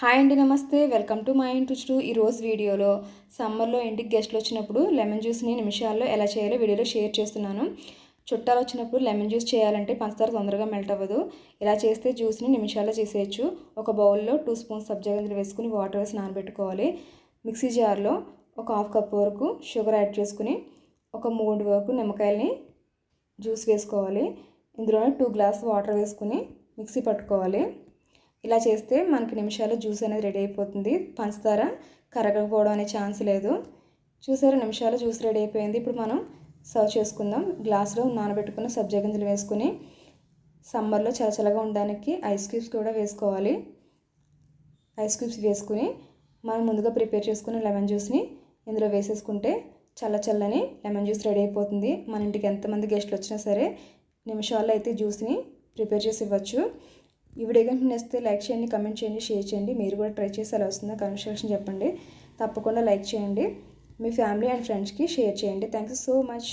Hi అండి, నమస్తే. Welcome to my ఇంటి రుచులు. ఈరోజు వీడియోలో సమ్మర్లో ఇంటికి గెస్ట్లు వచ్చినప్పుడు లెమన్ జ్యూస్ని నిమిషాల్లో ఎలా చేయాలో వీడియోలో షేర్ చేస్తున్నాను. చుట్టాలు వచ్చినప్పుడు లెమన్ జ్యూస్ చేయాలంటే పంచదార తొందరగా మెల్ట్ అవ్వదు. ఇలా చేస్తే జ్యూస్ని నిమిషాల్లో చేసేయచ్చు. ఒక బౌల్లో 2 స్పూన్స్ సబ్జా గింజలు వేసుకుని వాటర్ వేసి నానబెట్టుకోవాలి. మిక్సీ జార్లో ఒక హాఫ్ కప్ వరకు షుగర్ యాడ్ చేసుకుని ఒక 3 వరకు నిమ్మకాయలని జ్యూస్ వేసుకోవాలి. ఇందులోనే 2 గ్లాస్ వాటర్ వేసుకుని మిక్సీ పట్టుకోవాలి. ఇలా చేస్తే మనకి నిమిషాల్లో జ్యూస్ అనేది రెడీ అయిపోతుంది. పంచదార కరగకపోవడం అనే ఛాన్స్ లేదు. చూసారా, నిమిషాల్లో జ్యూస్ రెడీ అయిపోయింది. ఇప్పుడు మనం సర్వ్ చేసుకుందాం. గ్లాస్లో నానబెట్టుకున్న సబ్జా గింజలు వేసుకుని సమ్మర్లో చల్లచల్లగా ఉండడానికి ఐస్ క్యూబ్స్ కూడా వేసుకోవాలి. ఐస్ క్యూబ్స్ వేసుకుని మనం ముందుగా ప్రిపేర్ చేసుకున్న లెమన్ జ్యూస్ని ఇందులో వేసేసుకుంటే చల్లని లెమన్ జ్యూస్ రెడీ అయిపోతుంది. మన ఇంటికి ఎంతమంది గెస్ట్లు వచ్చినా సరే నిమిషాల్లో అయితే జ్యూస్ని ప్రిపేర్ చేసి ఇవ్వచ్చు. ఈ వీడియో కనుక నచ్చితే లైక్ చేయండి, కమెంట్ చేయండి, షేర్ చేయండి. మీరు కూడా ట్రై చేసి ఎలా వస్తుందో కమెంట్ సెక్షన్ చెప్పండి. తప్పకుండా లైక్ చేయండి. మీ ఫ్యామిలీ అండ్ ఫ్రెండ్స్కి షేర్ చేయండి. Thank you so much.